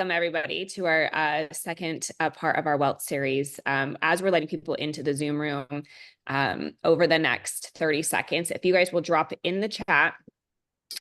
welcome everybody to our second part of our wealth series. As we're letting people into the Zoom room over the next 30 seconds, if you guys will drop in the chat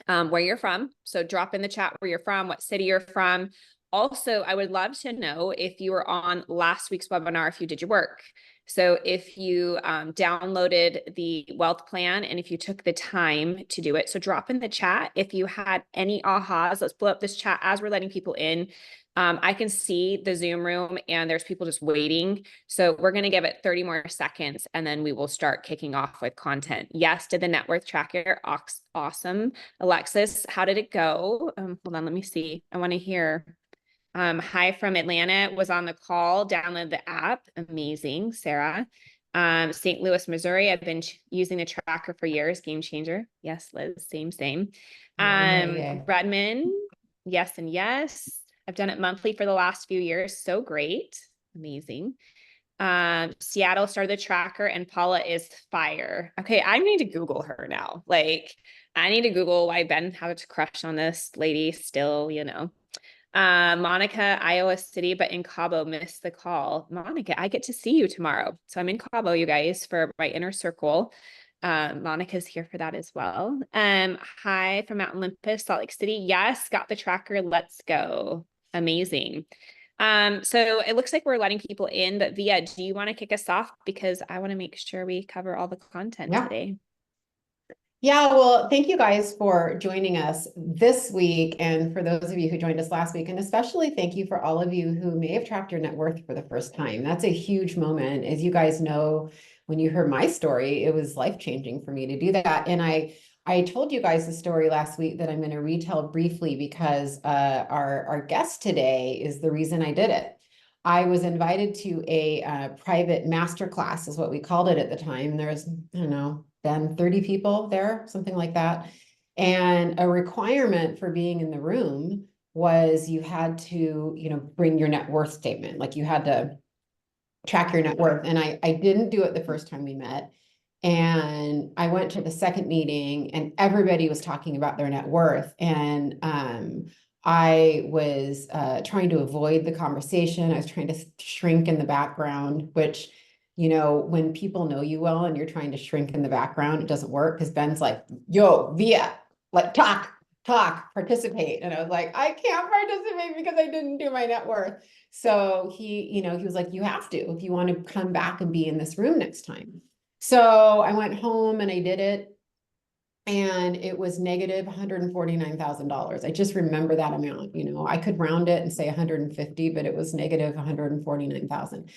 where you're from. So drop in the chat where you're from, what city you're from. Also, I would love to know if you were on last week's webinar, if you did your work. So if you downloaded the wealth plan and if you took the time to do it, so drop in the chat if you had any ahas. Let's blow up this chat as we're letting people in. I can see the Zoom room and there's people just waiting. So we're going to give it 30 more seconds and then we will start kicking off with content. Yes, did the net worth tracker. Awesome. Alexis, how did it go? Hold on, let me see. I want to hear. Hi from Atlanta, was on the call, download the app. Amazing, Sarah. St. Louis, Missouri, I've been using the tracker for years. Game changer. Yes, Liz, same. Redmond, yes and yes. I've done it monthly for the last few years. So great. Amazing. Seattle started the tracker and Paula is fire. Okay, I need to Google her now. Like, I need to Google why Ben had a crush on this lady still, you know. Monica, Iowa City, but in Cabo, missed the call. Monica, I get to see you tomorrow. So I'm in Cabo, you guys, for my inner circle. Monica's here for that as well. Hi from Mount Olympus, Salt Lake City. Yes, got the tracker. Let's go. Amazing. So it looks like we're letting people in, but Via, do you want to kick us off? Because I want to make sure we cover all the content today. Yeah, well, thank you guys for joining us this week. And for those of you who joined us last week, and especially thank you for all of you who may have tracked your net worth for the first time. That's a huge moment. As you guys know, when you heard my story, it was life-changing for me to do that. And I told you guys the story last week that I'm going to retell briefly because our guest today is the reason I did it. I was invited to a private masterclass, is what we called it at the time. There's, I don't know, then 30 people there, something like that. And a requirement for being in the room was you had to, bring your net worth statement. Like you had to track your net worth. And I didn't do it the first time we met. And I went to the second meeting and everybody was talking about their net worth. And I was trying to avoid the conversation. I was trying to shrink in the background, which, when people know you well and you're trying to shrink in the background, it doesn't work because Ben's like, yo, Via, like talk, participate. And I was like, I can't participate because I didn't do my net worth. So he was like, you have to, if you want to come back and be in this room next time. So I went home and I did it. And it was negative $149,000. I just remember that amount. I could round it and say 150, but it was negative 149,000.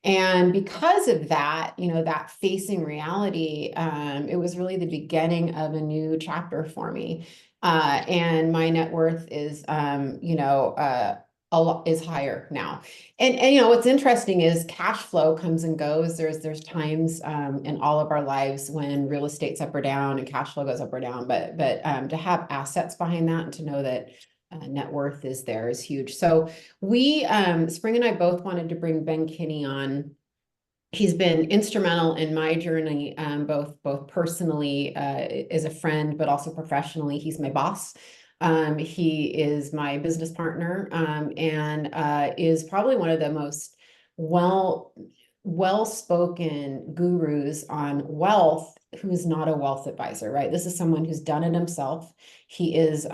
And because of that, that facing reality, it was really the beginning of a new chapter for me. And my net worth is, a lot is higher now. And what's interesting is cash flow comes and goes. There's times in all of our lives when real estate's up or down and cash flow goes up or down, but to have assets behind that and to know that net worth is there is huge. So we, Spring and I both wanted to bring Ben Kinney on. He's been instrumental in my journey, both personally as a friend, but also professionally. He's my boss. He is my business partner and is probably one of the most well-spoken gurus on wealth who's not a wealth advisor, right? This is someone who's done it himself. He is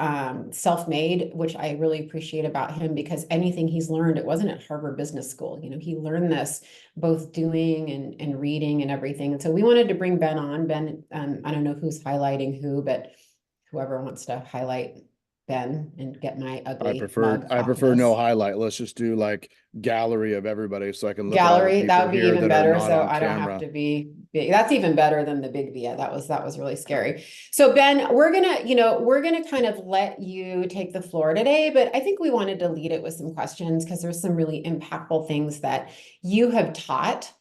self-made, which I really appreciate about him because anything he's learned, it wasn't at Harvard Business School. He learned this both doing and reading and everything. And so we wanted to bring Ben on. Ben, I don't know who's highlighting who, but whoever wants to highlight Ben and get my ugly I prefer no highlight. Let's just do like gallery of everybody so I can look gallery. at That would be even better. So I don't camera. have to be big. That's even better than the big Via. That was really scary. So Ben, we're gonna kind of let you take the floor today, but I think we wanted to lead it with some questions because there's some really impactful things that you have taught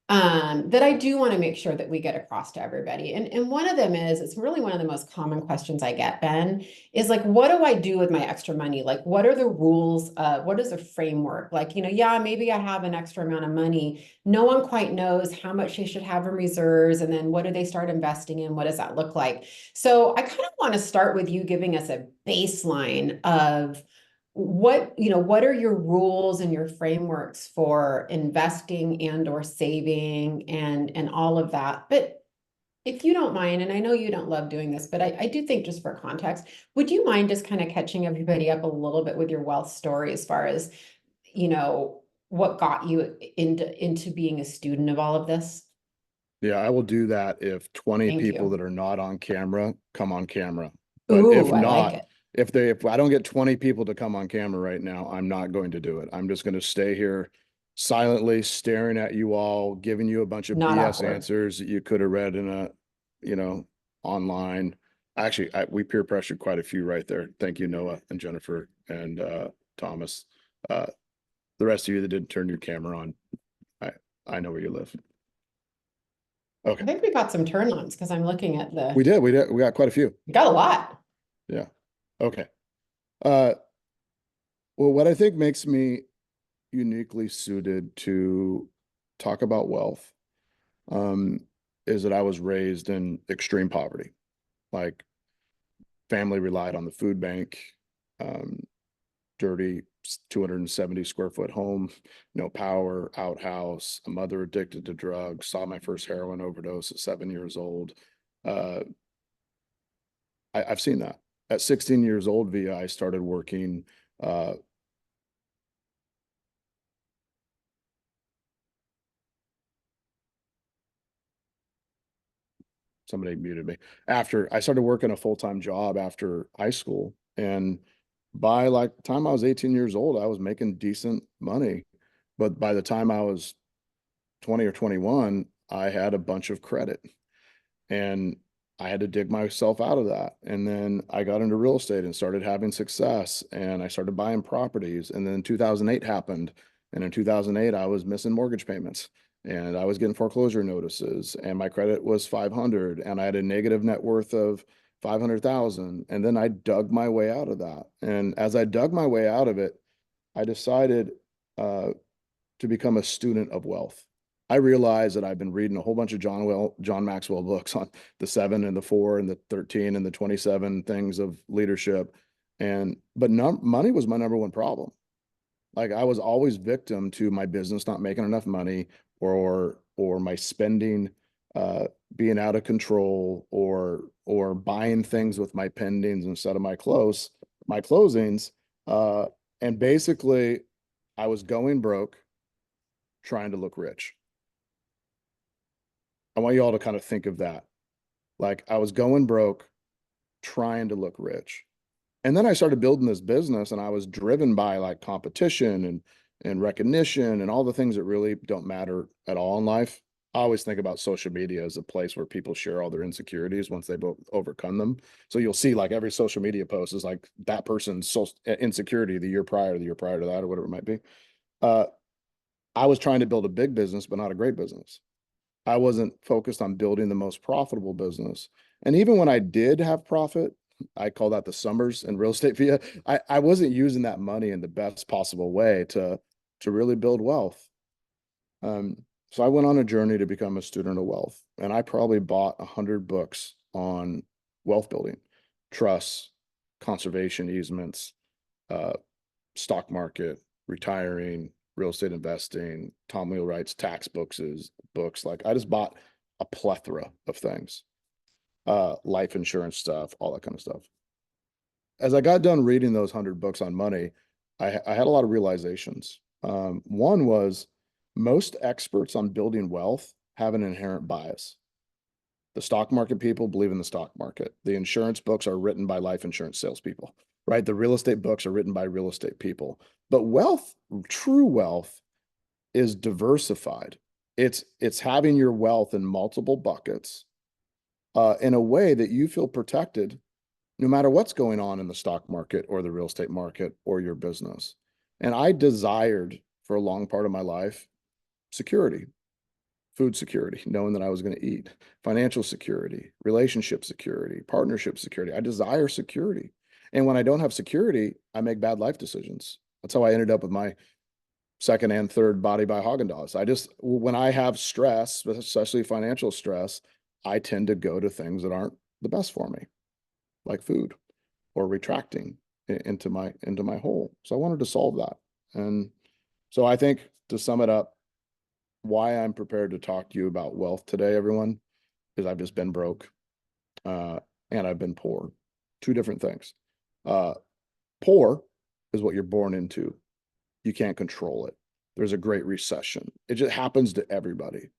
that I do want to make sure that we get across to everybody. And one of them is, it's really one of the most common questions I get, Ben, is like, what do I do with my extra money? Like, what are the rules? What is the framework? Like, yeah, maybe I have an extra amount of money. No one quite knows how much they should have in reserves. And then what do they start investing in? What does that look like? So I kind of want to start with you giving us a baseline of what are your rules and your frameworks for investing and or saving and all of that? But if you don't mind, and I know you don't love doing this, but I do think just for context, would you mind just kind of catching everybody up a little bit with your wealth story as far as, what got you into being a student of all of this? Yeah, I will do that if 20 Thank people you. that are not on camera come on camera. But if Ooh, I like not, it. if I don't get 20 people to come on camera right now, I'm not going to do it. I'm just going to stay here silently staring at you all, giving you a bunch of Not BS awkward. answers that you could have read in a, online. Actually, we peer pressured quite a few right there. Thank you, Noah and Jennifer and Thomas. The rest of you that didn't turn your camera on, I know where you live. I Okay. think we got some turn-ons because I'm looking at We did. We got quite a few. we got a lot. Yeah. Okay. Well, what I think makes me uniquely suited to talk about wealth, is that I was raised in extreme poverty. Like, family relied on the food bank, um, dirty 270 square foot home, no power, outhouse, a mother addicted to drugs, saw my first heroin overdose at 7 years old. Uh, I've seen that. At 16 years old, Via, I started working. Somebody muted me. After I started working a full-time job after high school, and by like the time I was 18 years old, I was making decent money. But by the time I was 20 or 21, I had a bunch of credit, and I had to dig myself out of that. And then I got into real estate and started having success, and I started buying properties. And then 2008 happened. And in 2008, I was missing mortgage payments, and I was getting foreclosure notices, and my credit was 500, and I had a negative net worth of 500,000. And then I dug my way out of that. And as I dug my way out of it, I decided, to become a student of wealth. I realized that I've been reading a whole bunch of John Maxwell books on the 7 and the 4 and the 13 and the 27 things of leadership. But money was my number one problem. Like, I was always victim to my business not making enough money, or my spending being out of control, or buying things with my pendings instead of my closings. And basically I was going broke trying to look rich. I want you all to kind of think of that. Like, I was going broke trying to look rich. And then I started building this business, and I was driven by like competition and recognition and all the things that really don't matter at all in life. I always think about social media as a place where people share all their insecurities once they've overcome them. So you'll see like every social media post is like that person's insecurity the year prior to that, or whatever it might be. I was trying to build a big business, but not a great business. I wasn't focused on building the most profitable business. And even when I did have profit, I call that the summers in real estate via, I wasn't using that money in the best possible way to really build wealth. So I went on a journey to become a student of wealth, and I probably bought 100 books on wealth building, trusts, conservation easements, stock market, retiring, real estate investing, Tom Wheelwright's tax books. Like, I just bought a plethora of things, life insurance stuff, all that kind of stuff. As I got done reading those 100 books on money, I had a lot of realizations. One was, most experts on building wealth have an inherent bias. The stock market people believe in the stock market. The insurance books are written by life insurance salespeople, right? The real estate books are written by real estate people. But wealth, true wealth, is diversified. It's having your wealth in multiple buckets, in a way that you feel protected no matter what's going on in the stock market or the real estate market or your business. And I desired, for a long part of my life, security. Food security, knowing that I was going to eat, financial security, relationship security, partnership security. I desire security. And when I don't have security, I make bad life decisions. That's how I ended up with my second and third body by Haagen-Dazs. When I have stress, especially financial stress, I tend to go to things that aren't the best for me, like food or retracting into my hole. So I wanted to solve that. And so I think, to sum it up, why I'm prepared to talk to you about wealth today, everyone, is I've just been broke, and I've been poor. Two different things. Poor is what you're born into. You can't control it. There's a great recession. It just happens to everybody.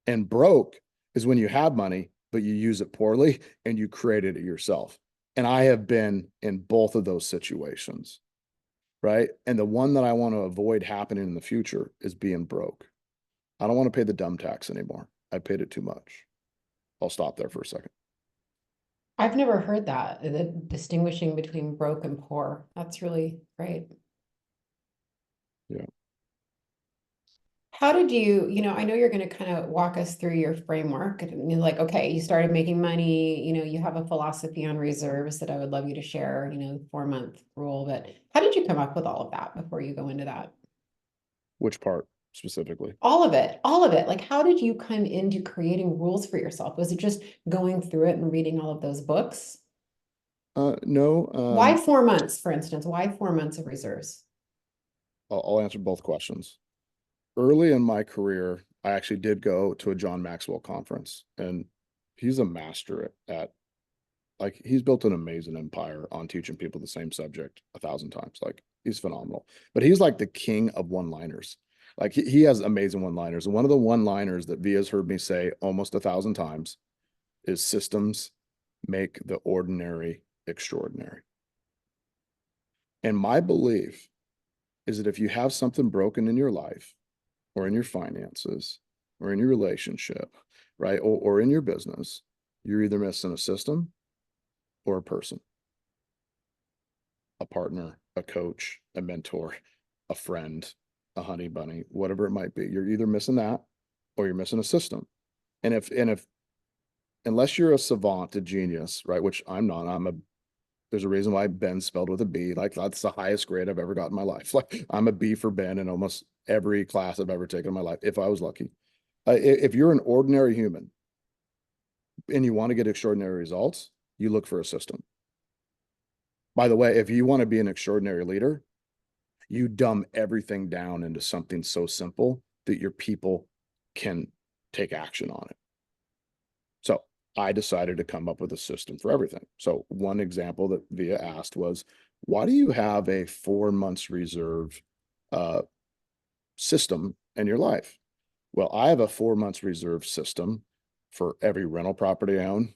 And broke is when you have money, but you use it poorly and you created it yourself. And I have been in both of those situations, right? And the one that I want to avoid happening in the future is being broke. I don't want to pay the dumb tax anymore. I paid it too much. I'll stop there for a second. I've never heard that, the distinguishing between broke and poor. That's really great. Yeah. How did you, I know you're going to kind of walk us through your framework, and you're like, okay, you started making money, you have a philosophy on reserves that I would love you to share, 4-month rule, but how did you come up with all of that before you go into that? Which part specifically? All of it, all of it. Like, how did you come into creating rules for yourself? Was it just going through it and reading all of those books? No. Why 4 months, for instance? Why 4 months of reserves? I'll answer both questions. Early in my career, I actually did go to a John Maxwell conference, and he's a master at like, he's built an amazing empire on teaching people the same subject 1,000 times. Like, he's phenomenal, but he's like the king of one-liners. Like, he has amazing one-liners. And one of the one-liners that Via's heard me say almost 1,000 times is, systems make the ordinary extraordinary. And my belief is that if you have something broken in your life, or in your finances, or in your relationship, right, or in your business, you're either missing a system or a person, a partner, a coach, a mentor, a friend, a honey bunny, whatever it might be. You're either missing that or you're missing a system. And if unless you're a savant, a genius, right, which I'm not, there's a reason why Ben's spelled with a B. Like, that's the highest grade I've ever got in my life. Like, I'm a B for Ben in almost every class I've ever taken in my life, if I was lucky. If you're an ordinary human and you want to get extraordinary results, you look for a system. By the way, if you want to be an extraordinary leader, you dumb everything down into something so simple that your people can take action on it. So I decided to come up with a system for everything. So one example that Via asked was, why do you have a 4 months reserve system in your life? Well, I have a 4 months reserve system for every rental property I own,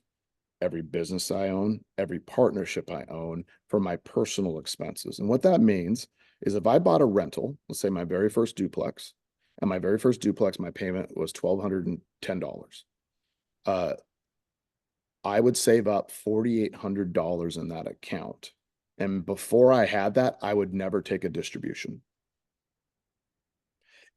every business I own, every partnership I own, for my personal expenses. And what that means is, if I bought a rental, let's say my very first duplex, and my very first duplex, my payment was $1,210. I would save up $4,800 in that account. And before I had that, I would never take a distribution.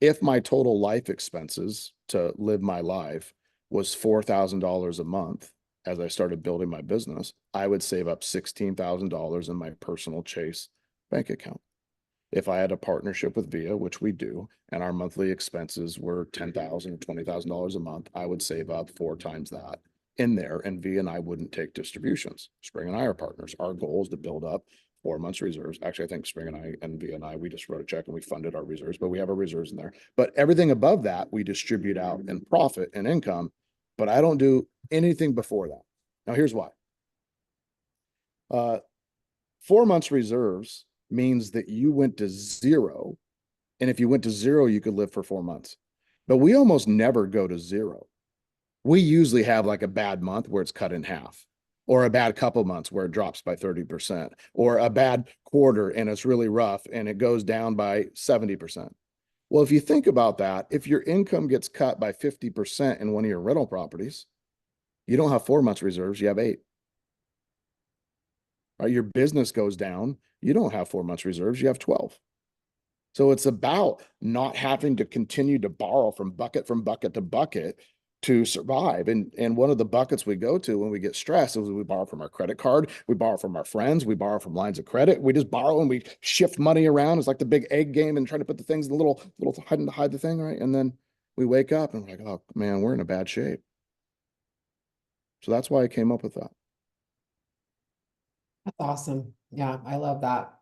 If my total life expenses to live my life was $4,000 a month, as I started building my business, I would save up $16,000 in my personal Chase bank account. If I had a partnership with Via, which we do, and our monthly expenses were $10,000 or $20,000 a month, I would save up 4 times that in there, and Via and I wouldn't take distributions. Spring and I are partners. Our goal is to build up 4 months reserves. Actually, I think Spring and I and Via and I, we just wrote a check and we funded our reserves, but we have our reserves in there. But everything above that, we distribute out in profit and income, but I don't do anything before that. Now, here's why. 4 months reserves means that you went to zero. And if you went to zero, you could live for 4 months. But we almost never go to zero. We usually have like a bad month where it's cut in half, or a bad couple months where it drops by 30%, or a bad quarter and it's really rough and it goes down by 70%. Well, if you think about that, if your income gets cut by 50% in one of your rental properties, you don't have 4 months reserves, you have 8. Right? Your business goes down, you don't have 4 months reserves, you have 12. So it's about not having to continue to borrow from bucket to bucket to survive. And one of the buckets we go to when we get stressed is we borrow from our credit card, we borrow from our friends, we borrow from lines of credit. We just borrow and we shift money around. It's like the big egg game and try to put the things in the little hide the thing, right? And then we wake up and we're like, oh man, we're in a bad shape. So that's why I came up with that. That's awesome. Yeah, I love that.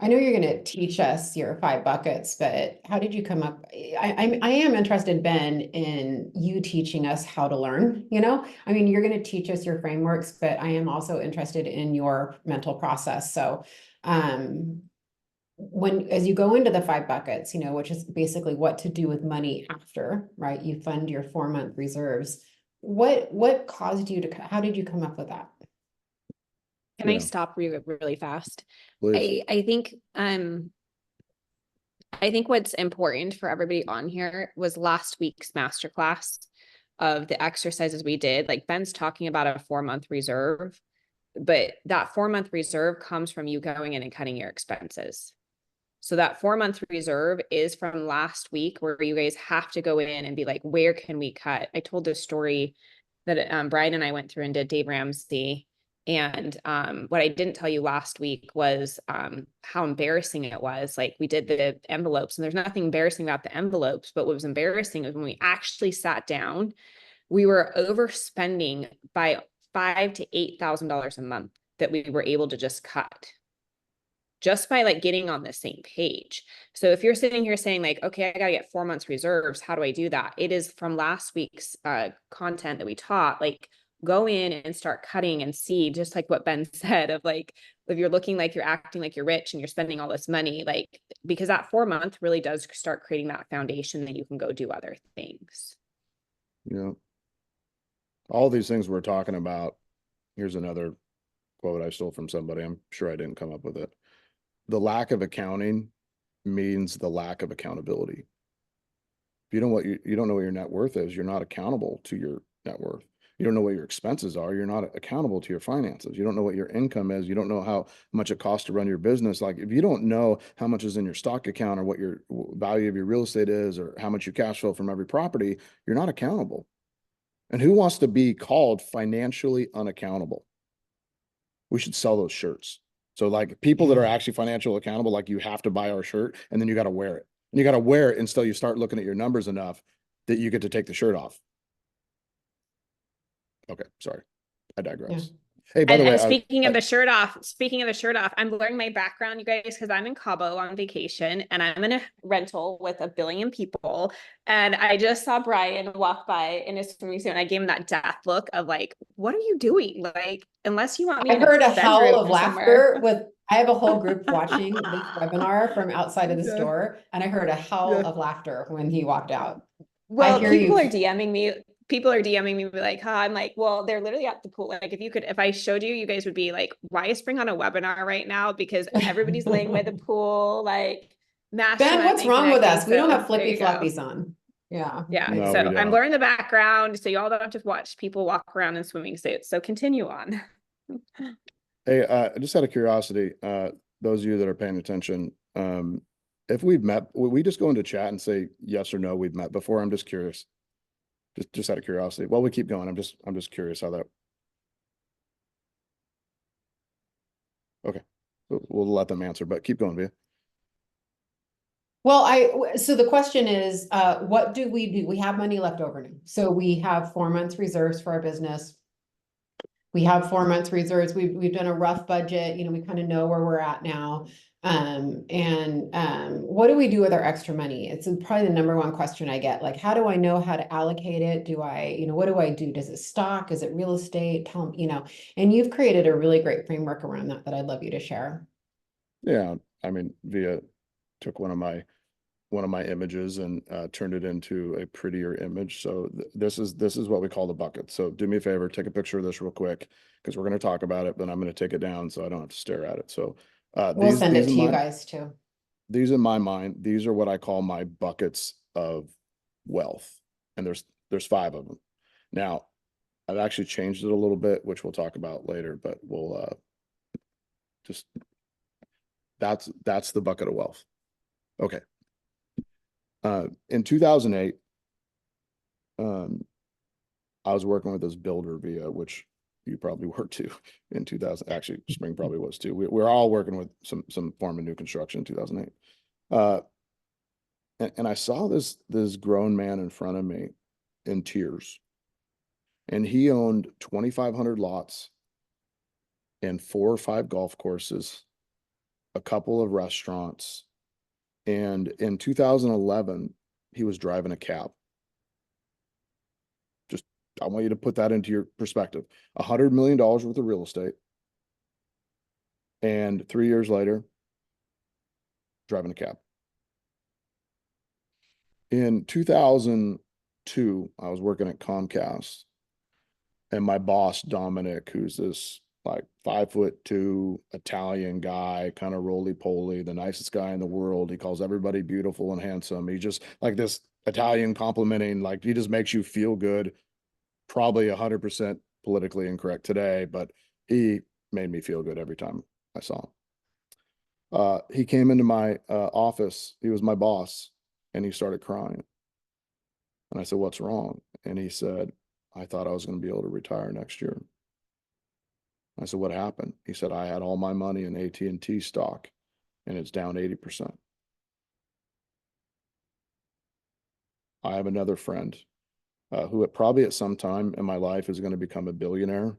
I know you're going to teach us your 5 buckets, but how did you come up? I am interested, Ben, in you teaching us how to learn, you know? I mean, you're going to teach us your frameworks, but I am also interested in your mental process. So, as you go into the 5 buckets, you know, which is basically what to do with money after, right? You fund your 4-month reserves. What caused you to, how did you come up with that? Can I Yeah. stop really fast? Please. I think what's important for everybody on here was last week's masterclass of the exercises we did. Like Ben's talking about a 4-month reserve, but that 4-month reserve comes from you going in and cutting your expenses. So that 4-month reserve is from last week, where you guys have to go in and be like, where can we cut? I told this story that Brian and I went through and did Dave Ramsey. And what I didn't tell you last week was how embarrassing it was. Like, we did the envelopes, and there's nothing embarrassing about the envelopes, but what was embarrassing is when we actually sat down, we were overspending by $5,000 to $8,000 a month that we were able to just cut, just by like getting on the same page. So if you're sitting here saying like, okay, I got to get 4 months reserves, how do I do that? It is from last week's content that we taught. Like, go in and start cutting and see, just like what Ben said, of like, if you're looking like you're acting like you're rich and you're spending all this money, like, because that 4-month really does start creating that foundation that you can go do other things. Yeah. All these things we're talking about. Here's another quote I stole from somebody. I'm sure I didn't come up with it. The lack of accounting means the lack of accountability. If you don't know what your net worth is, you're not accountable to your net worth. You don't know what your expenses are, you're not accountable to your finances. You don't know what your income is. You don't know how much it costs to run your business. Like, if you don't know how much is in your stock account, or what your value of your real estate is, or how much you cash flow from every property, you're not accountable. And who wants to be called financially unaccountable? We should sell those shirts. So like, people that are actually financial accountable, like, you have to buy our shirt, and then you got to wear it. And you got to wear it until you start looking at your numbers enough that you get to take the shirt off. Okay, sorry. I digress. Yeah. Hey, by the way, Speaking of the shirt off, I'm blurring my background, you guys, because I'm in Cabo on vacation, and I'm in a rental with 1 billion people. And I just saw Brian walk by in his swimming suit, and I gave him that death look of like, what are you doing? Like, unless you want me I in heard a howl bedroom of somewhere. laughter I have a whole group watching this webinar from outside of the Yeah. store, and I heard a howl Yeah. of laughter when he walked out. Well, hear people you. are DMing me. People are DMing me like, huh? I'm like, well, they're literally at the pool. Like, if I showed you, you guys would be like, why is Spring on a webinar right now? Because everybody's laying by the pool, like, Ben, mastermind what's and wrong with connecting. us? We don't have So there flippy you go. floppies on. Yeah. Yeah. No, So we I'm don't. blurring the background, so y'all don't have to watch people walk around in swimming suits. So continue on. Hey, just out of curiosity, those of you that are paying attention, if we've met, we just go into chat and say yes or no, we've met before? I'm just curious. Just out of curiosity. While we keep going, I'm just curious how that. Okay, we'll let them answer, but keep going, Via. Well, so the question is, what do? We have money left over now. So we have 4 months reserves for our business. We have 4 months reserves. We've done a rough budget, you know, we kind of know where we're at now. What do we do with our extra money? It's probably the number one question I get. Like, how do I know how to allocate it? What do I do? Does it stock? Is it real estate? And you've created a really great framework around that I'd love you to share. Yeah, I mean, Via took one of my images and turned it into a prettier image. So this is what we call the bucket. So do me a favor, take a picture of this real quick, because we're going to talk about it, but I'm going to take it down so I don't have to stare at it. So We'll send it to you guys too. These in my mind, these are what I call my buckets of wealth. And there's 5 of them. Now, I've actually changed it a little bit, which we'll talk about later, but we'll just that's the bucket of wealth. Okay. In 2008, I was working with this builder, Via, which you probably were too in 2000. Actually, Spring probably was too. We're all working with some form of new construction in 2008. And I saw this grown man in front of me in tears, and he owned 2,500 lots and 4 or 5 golf courses, a couple of restaurants. And in 2011, he was driving a cab. Just, I want you to put that into your perspective. $100 million worth of real estate. And 3 years later, driving a cab. In 2002, I was working at Comcast, and my boss, Dominic, who's this like 5'2" Italian guy, kind of roly-poly, the nicest guy in the world. He calls everybody beautiful and handsome. He just like this Italian complimenting, like he just makes you feel good. Probably 100% politically incorrect today, but he made me feel good every time I saw him. He came into my office. He was my boss, and he started crying. And I said, "What's wrong?" And he said, "I thought I was going to be able to retire next year." I said, "What happened?" He said, "I had all my money in AT&T stock, and it's down 80%. I have another friend who probably at some time in my life is going to become a billionaire,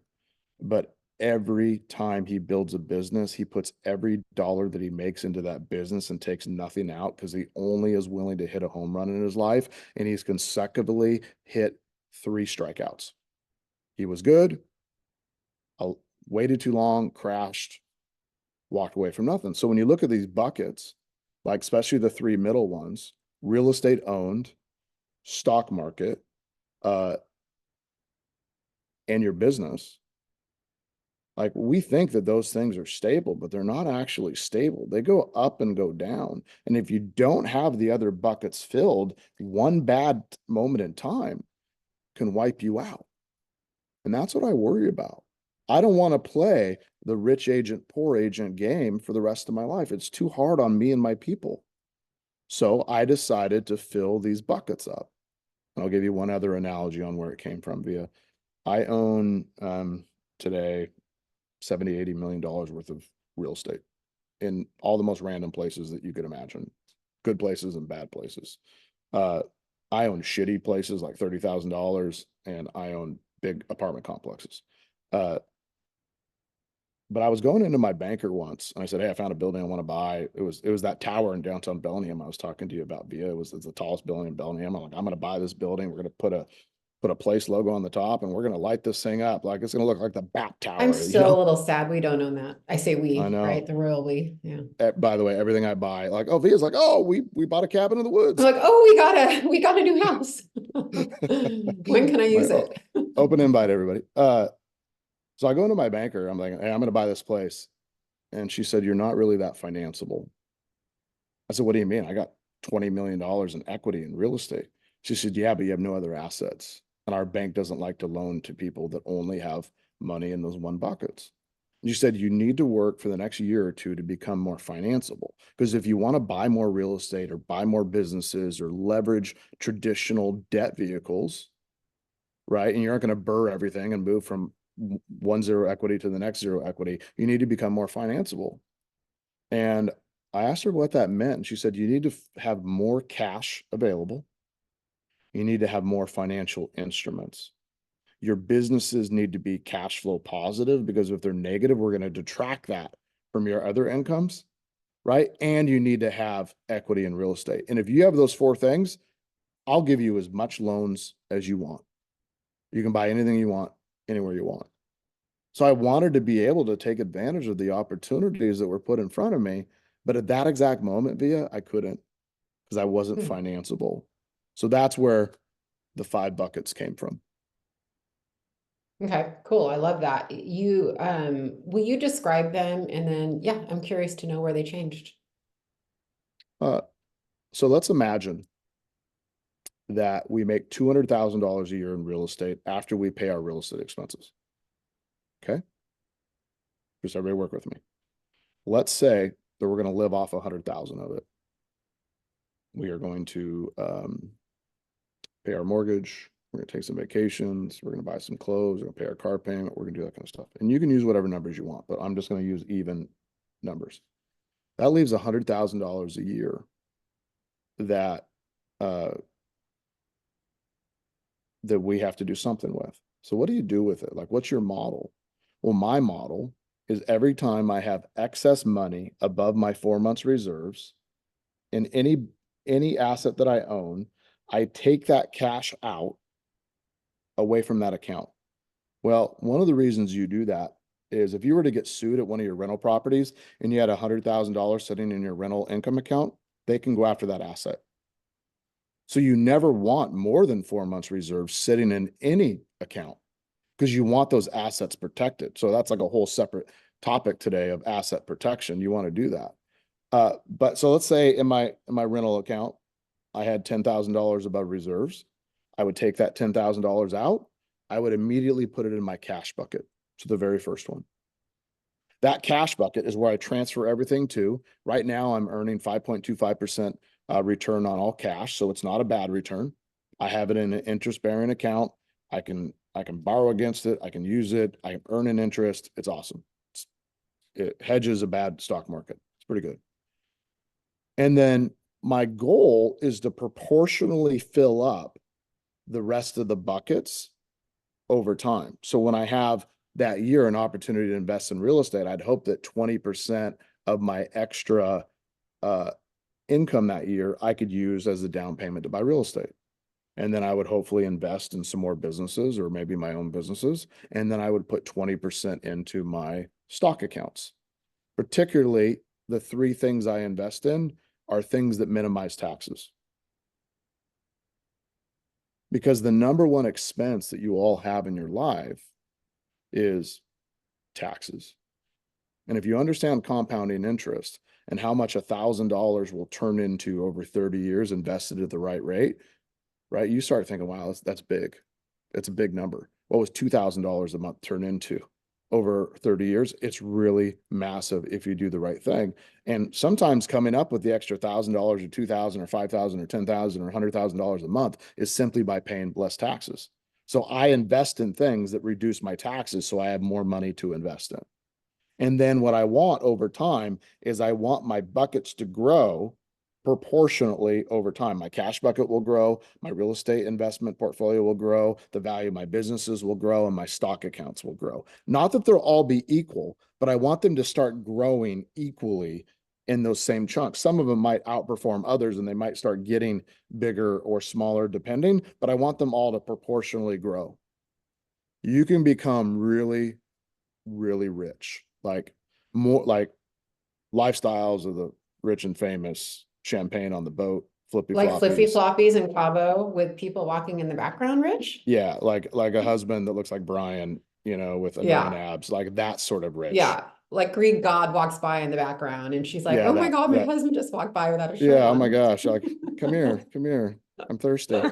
but every time he builds a business, he puts every dollar that he makes into that business and takes nothing out because he only is willing to hit a home run in his life. And he's consecutively hit 3 strikeouts. He was good, waited too long, crashed, walked away from nothing. So when you look at these buckets, like especially the 3 middle ones, real estate owned, stock market, and your business, like we think that those things are stable, but they're not actually stable. They go up and go down. And if you don't have the other buckets filled, one bad moment in time can wipe you out. And that's what I worry about. I don't want to play the rich agent, poor agent game for the rest of my life. It's too hard on me and my people. So I decided to fill these buckets up. And I'll give you one other analogy on where it came from. Via, I own today 70, $80 million worth of real estate in all the most random places that you could imagine, good places and bad places. I own shitty places like $30,000, and I own big apartment complexes. But I was going into my banker once, and I said, "Hey, I found a building I want to buy." It was that tower in downtown Bellingham I was talking to you about, Via. It's the tallest building in Bellingham. I'm like, "I'm going to buy this building. We're going to put a place logo on the top, and we're going to light this thing up. Like it's going to look like the Bat I'm Tower." still a little sad we don't own that. I say I we, know. right? The royal we. Yeah. By the way, everything I buy, like, oh, Via's like, "Oh, we bought a cabin in the woods." I'm like, oh, we got a new house. When can I use it? Open invite, everybody. So I go into my banker. I'm like, "Hey, I'm going to buy this place," and she said, "You're not really that financeable." I said, "What do you mean? I got $20 million in equity in real estate." She said, "Yeah, but you have no other assets. And our bank doesn't like to loan to people that only have money in those one buckets." And she said, "You need to work for the next year or two to become more financeable. Because if you want to buy more real estate or buy more businesses or leverage traditional debt vehicles, right? And you're not going to burr everything and move from one zero equity to the next zero equity. You need to become more financeable." And I asked her what that meant. And she said, "You need to have more cash available. You need to have more financial instruments. Your businesses need to be cash flow positive, because if they're negative, we're going to detract that from your other incomes, right? And you need to have equity in real estate. And if you have those 4 things, I'll give you as much loans as you want. You can buy anything you want, anywhere you want." So I wanted to be able to take advantage of the opportunities that were put in front of me. But at that exact moment, Via, I couldn't, because I wasn't financeable. So that's where the 5 buckets came from. Okay, cool. I love that. Will you describe them? And then, yeah, I'm curious to know where they changed. So let's imagine that we make $200,000 a year in real estate after we pay our real estate expenses. Okay. Just everybody work with me. Let's say that we're going to live off 100,000 of it. We are going to pay our mortgage. We're going to take some vacations. We're going to buy some clothes. We're going to pay our car payment. We're going to do that kind of stuff. And you can use whatever numbers you want, but I'm just going to use even numbers. That leaves $100,000 a year that that we have to do something with. So what do you do with it? Like, what's your model? Well, my model is every time I have excess money above my 4 months reserves in any asset that I own, I take that cash out away from that account. Well, one of the reasons you do that is if you were to get sued at one of your rental properties and you had $100,000 sitting in your rental income account, they can go after that asset. So you never want more than 4 months reserves sitting in any account because you want those assets protected. So that's like a whole separate topic today of asset protection. You want to do that. But so let's say in my rental account, I had $10,000 above reserves. I would take that $10,000 out. I would immediately put it in my cash bucket. So the very first one. That cash bucket is where I transfer everything to. Right now, I'm earning 5.25% return on all cash. So it's not a bad return. I have it in an interest-bearing account. I can borrow against it. I can use it. I earn an interest. It's awesome. It hedges a bad stock market. It's pretty good. And then my goal is to proportionally fill up the rest of the buckets over time. So when I have that year an opportunity to invest in real estate, I'd hope that 20% of my extra income that year I could use as a down payment to buy real estate. And then I would hopefully invest in some more businesses or maybe my own businesses. And then I would put 20% into my stock accounts. Particularly the 3 things I invest in are things that minimize taxes. Because the number one expense that you all have in your life is taxes. And if you understand compounding interest and how much $1,000 will turn into over 30 years invested at the right rate, right? You start thinking, wow, that's big. That's a big number. What was $2,000 a month turn into over 30 years? It's really massive if you do the right thing. And sometimes coming up with the extra $1,000 or $2,000 or $5,000 or $10,000 or $100,000 a month is simply by paying less taxes. So I invest in things that reduce my taxes so I have more money to invest in. And then what I want over time is I want my buckets to grow proportionately over time. My cash bucket will grow, my real estate investment portfolio will grow, the value of my businesses will grow, and my stock accounts will grow. Not that they'll all be equal, but I want them to start growing equally in those same chunks. Some of them might outperform others and they might start getting bigger or smaller depending, but I want them all to proportionally grow. You can become really, really rich, like more like lifestyles of the rich and famous, champagne on the boat, flippy Like flippy floppies. floppies in Cabo with people walking in the background, Rich? Yeah, like a husband that looks like Brian, with a million abs, like that sort of rich. Yeah. Like Greek god walks by in the background and she's like, Yeah, oh my God, my husband just walked by without a shirt yeah, oh on. my gosh, like come here, I'm thirsty. I'm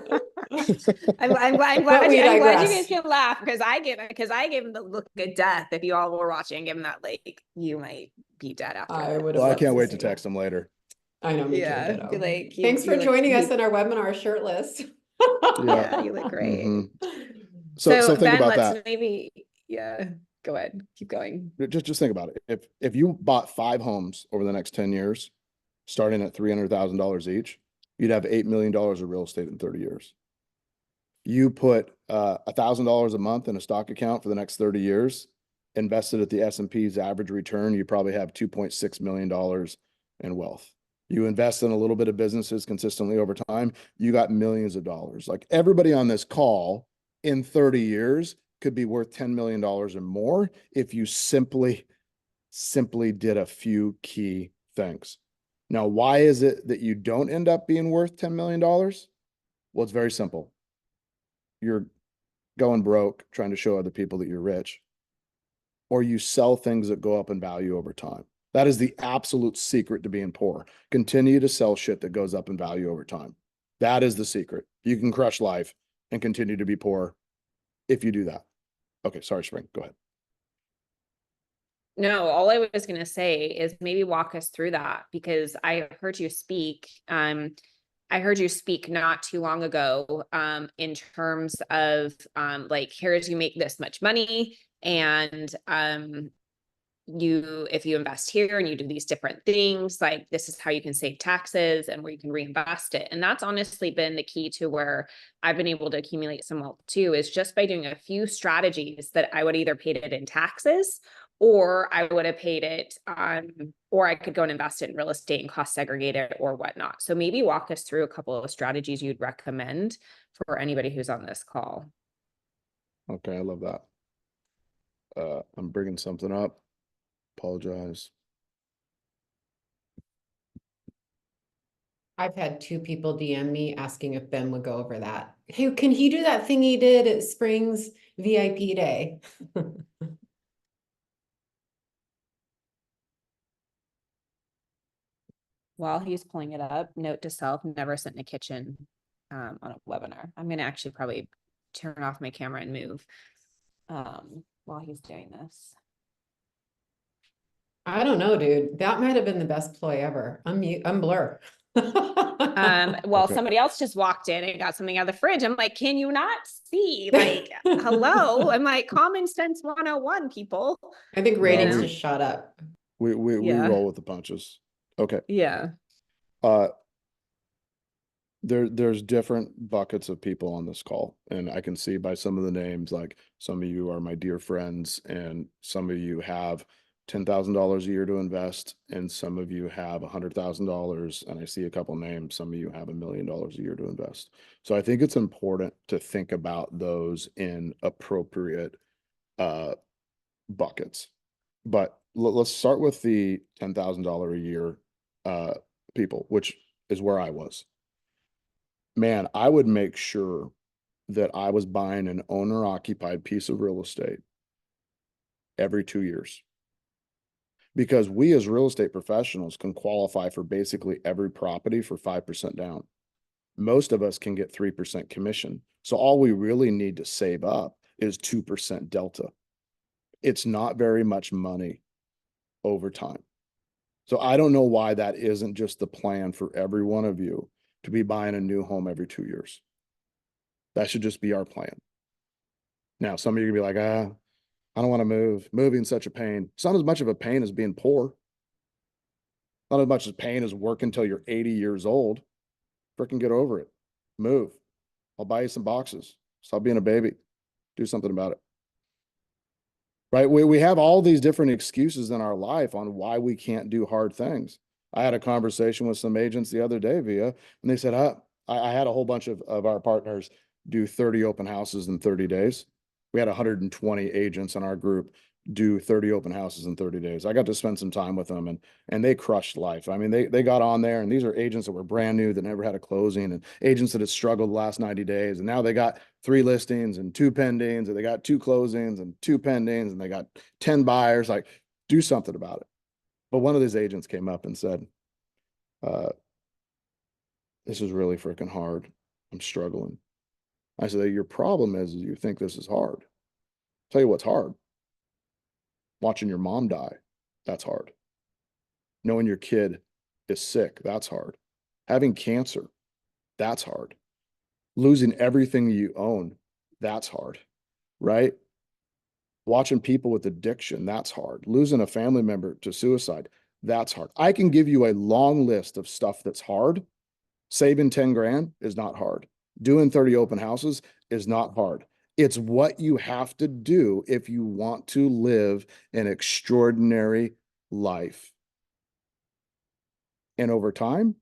glad you digress. guys can laugh because I give him the look of death. If you all were watching, give him that like you might be dead after. I would. Well, I can't wait to text him later. I know, me Yeah, too. be like, thanks for joining us in our webinar shirtless. Yeah, you look great. So think Ben, about let's that. maybe, yeah, go ahead, keep going. Just think about it. If you bought 5 homes over the next 10 years, starting at $300,000 each, you'd have $8 million of real estate in 30 years. You put $1,000 a month in a stock account for the next 30 years, invested at the S&P's average return, you probably have $2.6 million in wealth. You invest in a little bit of businesses consistently over time, you got millions of dollars. Like everybody on this call in 30 years could be worth $10 million or more if you simply did a few key things. Now, why is it that you don't end up being worth $10 million? Well, it's very simple. You're going broke trying to show other people that you're rich, or you sell things that go up in value over time. That is the absolute secret to being poor. Continue to sell shit that goes up in value over time. That is the secret. You can crush life and continue to be poor if you do that. Okay, sorry, Spring, go ahead. No, all I was going to say is maybe walk us through that because I heard you speak. I heard you speak not too long ago in terms of like, here's you make this much money and if you invest here and you do these different things, like this is how you can save taxes and where you can reinvest it. And that's honestly been the key to where I've been able to accumulate some wealth too, is just by doing a few strategies that I would either pay it in taxes or I would have paid it or I could go and invest it in real estate and cost segregate it or whatnot. So maybe walk us through a couple of strategies you'd recommend for anybody who's on this call. Okay, I love that. I'm bringing something up. Apologize. I've had 2 people DM me asking if Ben would go over that. Hey, can he do that thing he did at Springs VIP Day? While he's pulling it up, note to self, never sit in a kitchen on a webinar. I'm going to actually probably turn off my camera and move while he's doing this. I don't know, dude. That might have been the best ploy ever. I'm Blur. Well, Okay. somebody else just walked in and got something out of the fridge. I'm like, can you not see? Like, hello? I'm like, common sense 101, people. I think ratings we- just shot up. We Yeah. roll with the punches. Okay. Yeah. There's different buckets of people on this call, and I can see by some of the names, like some of you are my dear friends, and some of you have $10,000 a year to invest, and some of you have $100,000, and I see a couple names. Some of you have $1 million a year to invest. So I think it's important to think about those in appropriate buckets. But let's start with the $10,000 a year people, which is where I was. Man, I would make sure that I was buying an owner occupied piece of real estate every 2 years. Because we as real estate professionals can qualify for basically every property for 5% down. Most of us can get 3% commission. So all we really need to save up is 2% delta. It's not very much money over time. So I don't know why that isn't just the plan for every one of you to be buying a new home every 2 years. That should just be our plan. Now, some of you are gonna be like, I don't want to move. Moving's such a pain. It's not as much of a pain as being poor. Not as much as pain as working until you're 80 years old. Freaking get over it. Move. I'll buy you some boxes. Stop being a baby. Do something about it. Right? We have all these different excuses in our life on why we can't do hard things. I had a conversation with some agents the other day, Vija, and they said, I had a whole bunch of our partners do 30 open houses in 30 days. We had 120 agents in our group do 30 open houses in 30 days. I got to spend some time with them, and they crushed life. I mean, they got on there, and these are agents that were brand new that never had a closing, and agents that had struggled the last 90 days. And now they got 3 listings and 2 pendings, and they got 2 closings and 2 pendings, and they got 10 buyers. Like, do something about it. But one of these agents came up and said, this is really freaking hard. I'm struggling. I said, your problem is you think this is hard. I'll tell you what's hard. Watching your mom die, that's hard. Knowing your kid is sick, that's hard. Having cancer, that's hard. Losing everything you own, that's hard, right? Watching people with addiction, that's hard. Losing a family member to suicide, that's hard. I can give you a long list of stuff that's hard. Saving 10 grand is not hard. Doing 30 open houses is not hard. It's what you have to do if you want to live an extraordinary life. And over time,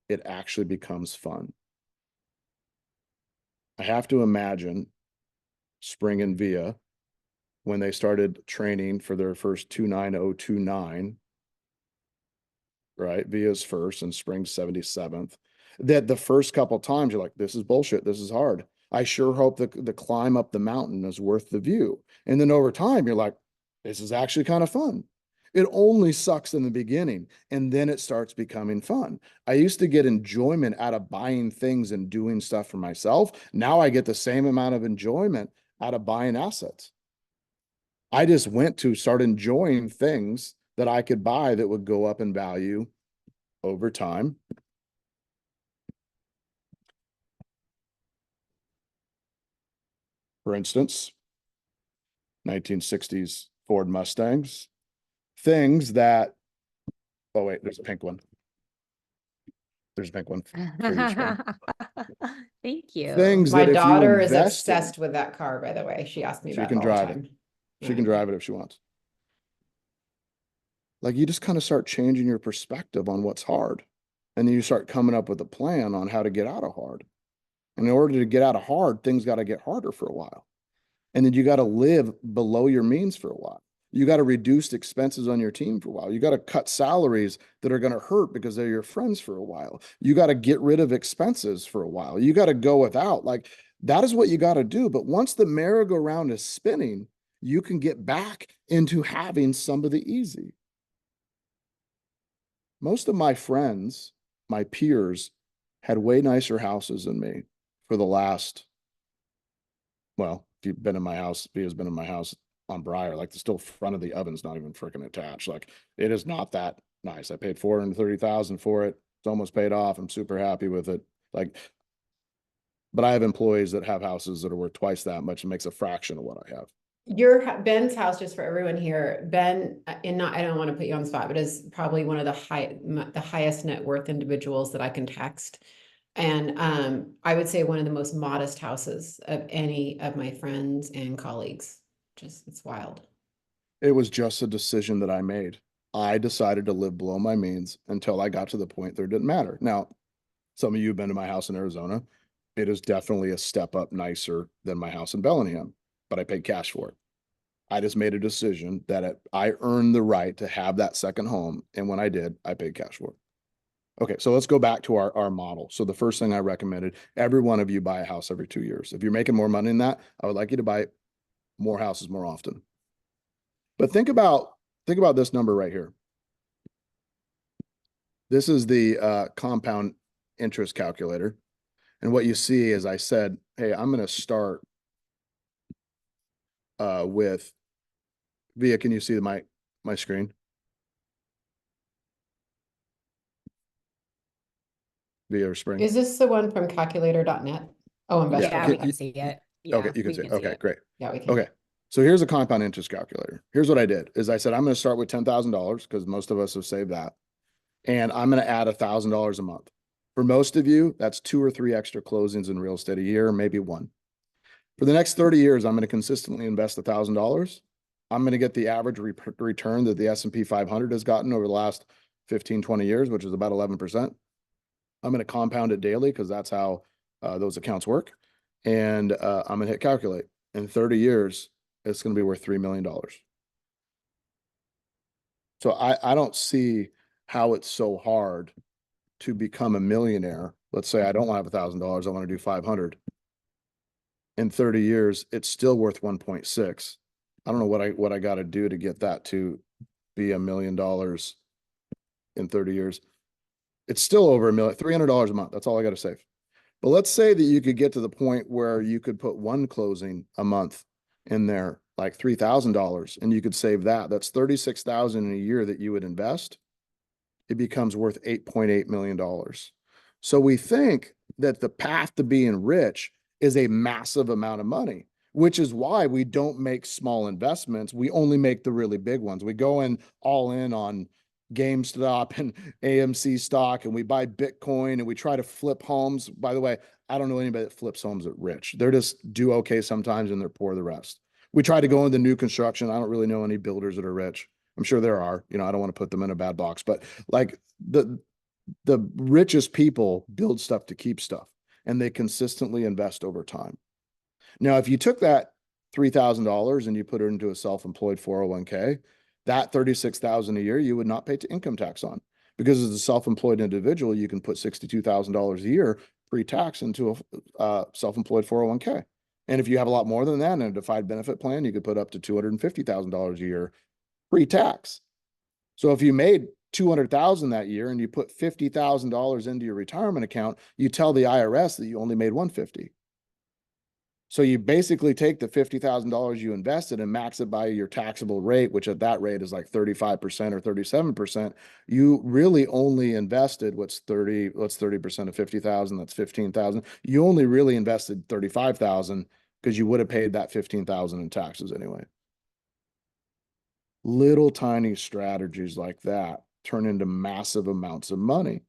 it actually becomes fun. I have to imagine Spring and Vija, when they started training for their first 29029, right? Vija's first and Spring's 77th, that the first couple times you're like, this is bullshit. This is hard. I sure hope the climb up the mountain is worth the view. And then over time, you're like, this is actually kind of fun. It only sucks in the beginning, and then it starts becoming fun. I used to get enjoyment out of buying things and doing stuff for myself. Now I get the same amount of enjoyment out of buying assets. I just went to start enjoying things that I could buy that would go up in value over time. For instance, 1960s Ford Mustangs, things that, oh wait, there's a pink one. There's a pink one. Thank you. Things My that if daughter you is invest in, obsessed with that car, by the way. She asked me she about can it all the drive it. time. She can drive it if she wants. like you just kind of start changing your perspective on what's hard. And then you start coming up with a plan on how to get out of hard. And in order to get out of hard, things got to get harder for a while. And then you got to live below your means for a while. You got to reduce expenses on your team for a while. You got to cut salaries that are going to hurt because they're your friends for a while. You got to get rid of expenses for a while. You got to go without. Like that is what you got to do. But once the merry-go-round is spinning, you can get back into having some of the easy. Most of my friends, my peers, had way nicer houses than me for the last, well, if you've been in my house, Via's been in my house on Briar, like the still front of the oven's not even freaking attached. Like it is not that nice. I paid $430,000 for it. It's almost paid off. I'm super happy with it. Like, but I have employees that have houses that are worth twice that much and makes a fraction of what I have. Ben's house, just for everyone here, Ben, and not, I don't want to put you on the spot, but is probably one of the highest net worth individuals that I can text. And I would say one of the most modest houses of any of my friends and colleagues. Just, it's wild. It was just a decision that I made. I decided to live below my means until I got to the point that it didn't matter. Now, some of you have been to my house in Arizona. It is definitely a step up nicer than my house in Bellingham, but I paid cash for it. I just made a decision that I earned the right to have that second home. And when I did, I paid cash for it. Okay, so let's go back to our model. So the first thing I recommended, every one of you buy a house every 2 years. If you're making more money than that, I would like you to buy more houses more often. But think about this number right here. This is the compound interest calculator. And what you see is I said, hey, I'm going to start with Via. Can you see my screen? Via or Spring? Is this the one from calculator.net? Oh, investor. Yeah, we can see it. Yeah, okay, you can see it. Okay, great. Yeah, we can. Okay. So here's a compound interest calculator. Here's what I did is I said, I'm going to start with $10,000 because most of us have saved that. And I'm going to add $1,000 a month. For most of you, that's 2 or 3 extra closings in real estate a year, maybe 1. For the next 30 years, I'm going to consistently invest $1,000. I'm going to get the average return that the S&P 500 has gotten over the last 15, 20 years, which is about 11%. I'm going to compound it daily because that's how those accounts work. And I'm going to hit calculate. In 30 years, it's going to be worth $3 million. So I don't see how it's so hard to become a millionaire. Let's say I don't want to have $1,000. I want to do 500. In 30 years, it's still worth 1.6. I don't know what I got to do to get that to be $1 million in 30 years. It's still over $1 million, $300 a month. That's all I got to save. But let's say that you could get to the point where you could put 1 closing a month in there, like $3,000, and you could save that. That's $36,000 in a year that you would invest. It becomes worth $8.8 million. So we think that the path to being rich is a massive amount of money, which is why we don't make small investments. We only make the really big ones. We go in all in on GameStop and AMC stock, and we buy Bitcoin, and we try to flip homes. By the way, I don't know anybody that flips homes that rich. They're just do okay sometimes and they're poor the rest. We try to go into new construction. I don't really know any builders that are rich. I'm sure there are, I don't want to put them in a bad box, but like the richest people build stuff to keep stuff, and they consistently invest over time. Now, if you took that $3,000 and you put it into a self-employed 401k, that $36,000 a year, you would not pay to income tax on, because as a self-employed individual, you can put $62,000 a year pre-tax into a self-employed 401k. And if you have a lot more than that in a defined benefit plan, you could put up to $250,000 a year pre-tax. So if you made $200,000 that year and you put $50,000 into your retirement account, you tell the IRS that you only made $150,000. So you basically take the $50,000 you invested and max it by your taxable rate, which at that rate is like 35% or 37%. You really only invested what's 30% of 50,000, that's 15,000. You only really invested 35,000 because you would have paid that 15,000 in taxes anyway. Little tiny strategies like that turn into massive amounts of money,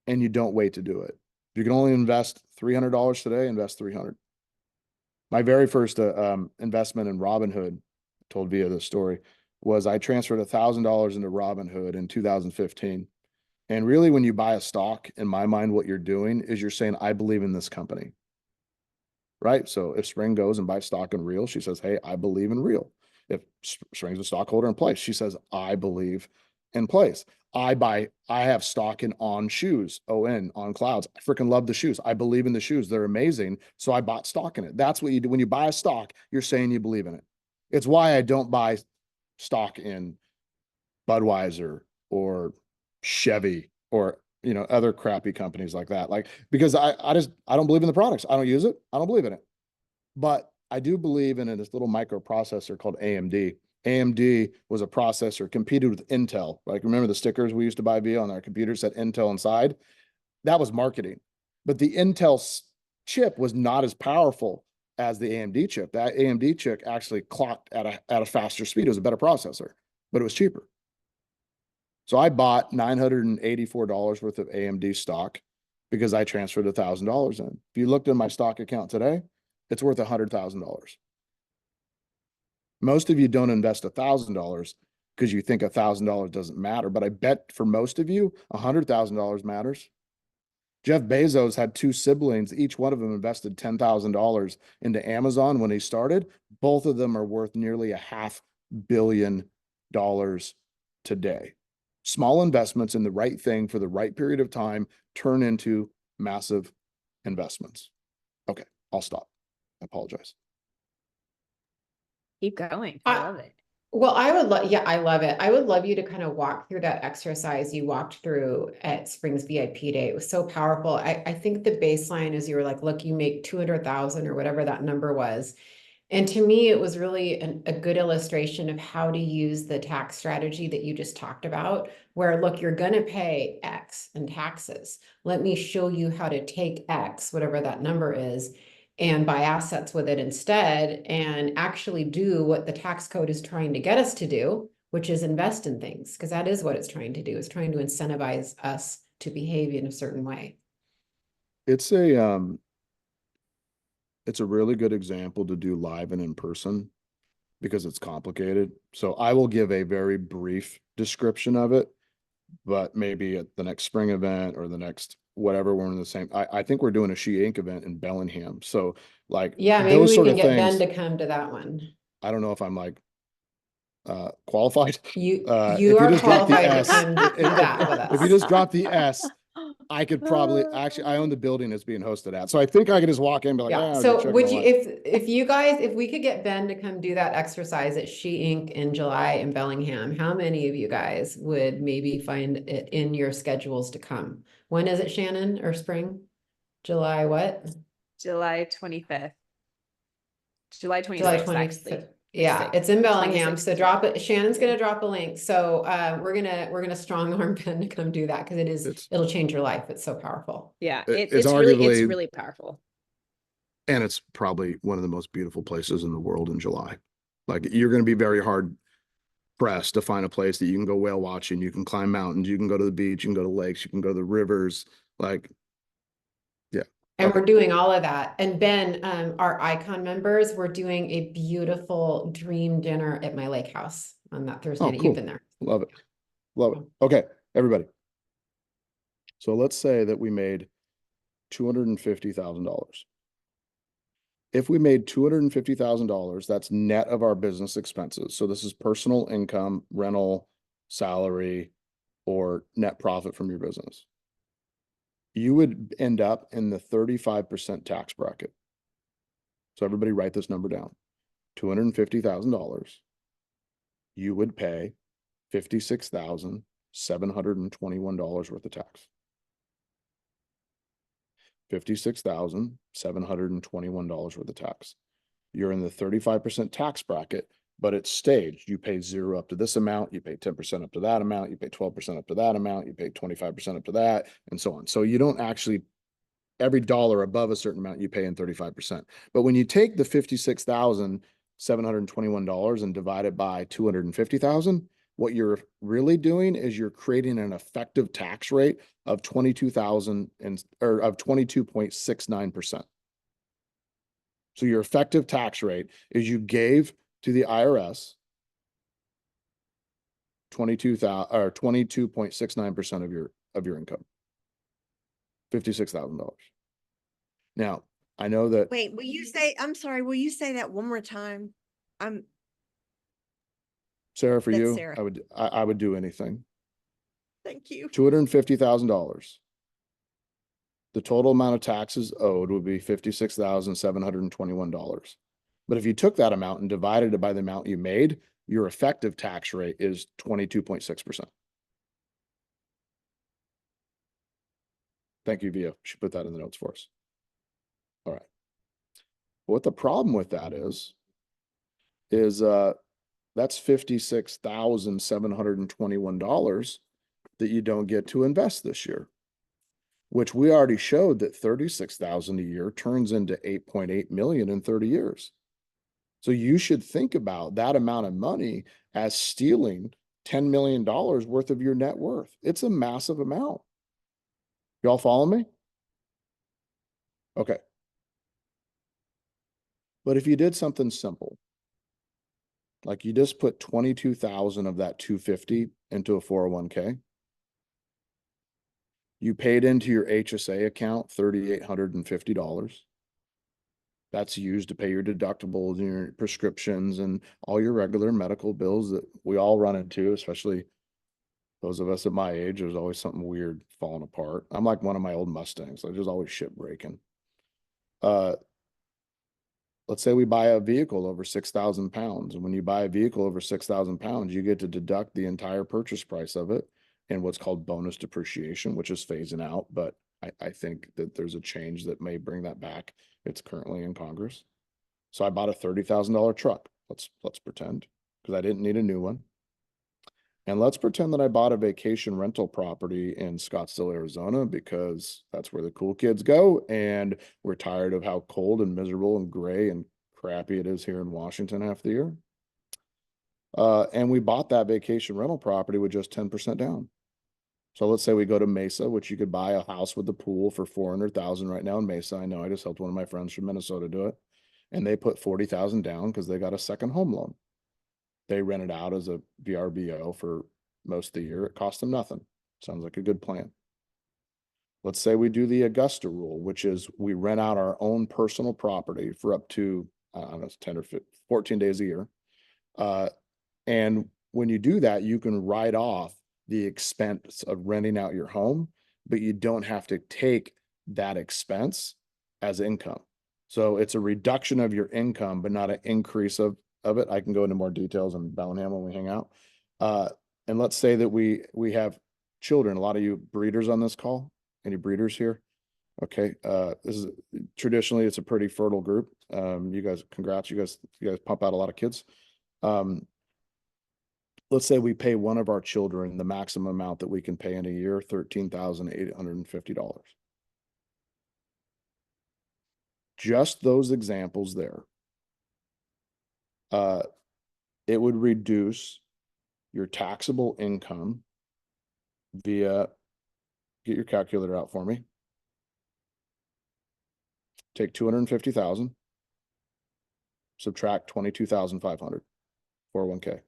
and you don't wait to do it. If you can only invest $300 today, invest $300. My very first investment in Robinhood, told Via this story, was I transferred $1,000 into Robinhood in 2015. And really, when you buy a stock, in my mind, what you're doing is you're saying, I believe in this company. Right? So if Spring goes and buys stock in Real, she says, hey, I believe in Real. If Spring's a stockholder in Place, she says, I believe in Place. I have stock in On Shoes, On Clouds. I freaking love the shoes. I believe in the shoes. They're amazing. So I bought stock in it. That's what you do. When you buy a stock, you're saying you believe in it. It's why I don't buy stock in Budweiser or Chevy or, other crappy companies like that. Like, because I don't believe in the products. I don't use it. I don't believe in it. But I do believe in this little microprocessor called AMD. AMD was a processor, competed with Intel. Like, remember the stickers we used to buy via on our computers said Intel inside? That was marketing. But the Intel chip was not as powerful as the AMD chip. That AMD chip actually clocked at a faster speed. It was a better processor, but it was cheaper. So I bought $984 worth of AMD stock because I transferred $1,000 in. If you looked in my stock account today, it's worth $100,000. Most of you don't invest $1,000 because you think $1,000 doesn't matter. But I bet for most of you, $100,000 matters. Jeff Bezos had two siblings. Each one of them invested $10,000 into Amazon when he started. Both of them are worth nearly $500 million today. Small investments in the right thing for the right period of time turn into massive investments. Okay, I'll stop. I apologize. Keep going. I love it. Well, I would love, yeah, I love it. I would love you to kind of walk through that exercise you walked through at Spring's VIP Day. It was so powerful. I think the baseline is you were like, look, you make 200,000 or whatever that number was. And to me, it was really a good illustration of how to use the tax strategy that you just talked about, where, look, you're going to pay X in taxes. Let me show you how to take X, whatever that number is, and buy assets with it instead, and actually do what the tax code is trying to get us to do, which is invest in things, because that is what it's trying to do. It's trying to incentivize us to behave in a certain way. It's a really good example to do live and in person because it's complicated. So I will give a very brief description of it, but maybe at the next spring event or the next whatever, we're in the same. I think we're doing a She Inc. event in Bellingham. So like, yeah, maybe those we sort can of get things, Ben to come to that one. I don't know if I'm like qualified. You if you are just drop the qualified to S, come do that with us. if you just drop the S, I could probably I own the building it's being hosted at. So I think I could just walk in and be like, yeah. oh, So would you, if we could get Ben to come do that exercise at She Inc. in July in Bellingham, how many of you guys would maybe find it in your schedules to come? When is it, Shannon, or spring? July what? July 25th. July 26th, July actually. 25th. Yeah, 26th. it's in Bellingham. 26th So is drop right. it. Shannon's gonna drop a link. So we're gonna strong arm Ben to come do that because it'll change your life. It's so powerful. Yeah, it's it's arguably really powerful. And it's probably one of the most beautiful places in the world in July. Like, you're going to be very hard pressed to find a place that you can go whale watching, you can climb mountains, you can go to the beach, you can go to lakes, you can go to the rivers. Like, yeah. And Okay. we're doing all of that. And Ben, our icon members, we're doing a beautiful dream dinner at my lake house on that Thursday night. Cool. You've been there. Love it. Love it. Okay, everybody. So let's say that we made $250,000. If we made $250,000, that's net of our business expenses. So this is personal income, rental, salary, or net profit from your business. You would end up in the 35% tax bracket. So everybody write this number down. $250,000. You would pay $56,721 worth of tax. $56,721 worth of tax. You're in the 35% tax bracket, but it's staged. You pay 0 up to this amount, you pay 10% up to that amount, you pay 12% up to that amount, you pay 25% up to that, and so on. So you don't actually, every dollar above a certain amount, you pay in 35%. But when you take the $56,721 and divide it by 250,000, what you're really doing is you're creating an effective tax rate of 22.69%. So your effective tax rate is you gave to the IRS 22.69% of your income. $56,000. Now, I know that. Wait, I'm sorry, will you say that one more time? Sarah, for That's you, Sarah. I would do anything. Thank you. $250,000. The total amount of taxes owed would be $56,721. But if you took that amount and divided it by the amount you made, your effective tax rate is 22.6%. Thank you, Via. She put that in the notes for us. All right. What the problem with that is that's $56,721 that you don't get to invest this year, which we already showed that 36,000 a year turns into 8.8 million in 30 years. So you should think about that amount of money as stealing $10 million worth of your net worth. It's a massive amount. Y'all follow me? Okay. But if you did something simple, like you just put 22,000 of that 250 into a 401k, you paid into your HSA account $3,850. That's used to pay your deductibles and your prescriptions and all your regular medical bills that we all run into, especially those of us at my age. There's always something weird falling apart. I'm like one of my old Mustangs. There's always shit breaking. Let's say we buy a vehicle over 6,000 pounds. And when you buy a vehicle over 6,000 pounds, you get to deduct the entire purchase price of it and what's called bonus depreciation, which is phasing out. But I think that there's a change that may bring that back. It's currently in Congress. So I bought a $30,000 truck. Let's pretend, because I didn't need a new one. And let's pretend that I bought a vacation rental property in Scottsdale, Arizona, because that's where the cool kids go. And we're tired of how cold and miserable and gray and crappy it is here in Washington half the year. And we bought that vacation rental property with just 10% down. So let's say we go to Mesa, which you could buy a house with the pool for $400,000 right now in Mesa. I know, I just helped one of my friends from Minnesota do it. And they put $40,000 down because they got a second home loan. They rent it out as a VRBO for most of the year. It cost them nothing. Sounds like a good plan. Let's say we do the Augusta rule, which is we rent out our own personal property for up to, I don't know, 10 or 15, 14 days a year. And when you do that, you can write off the expense of renting out your home, but you don't have to take that expense as income. So it's a reduction of your income, but not an increase of it. I can go into more details on Bellingham when we hang out. And let's say that we have children. A lot of you breeders on this call. Any breeders here? Okay. This is traditionally, it's a pretty fertile group. You guys, congrats. You guys pump out a lot of kids. Let's say we pay one of our children the maximum amount that we can pay in a year, $13,850. Just those examples there. It would reduce your taxable income via, get your calculator out for me. Take 250,000, subtract 22,500, 401k.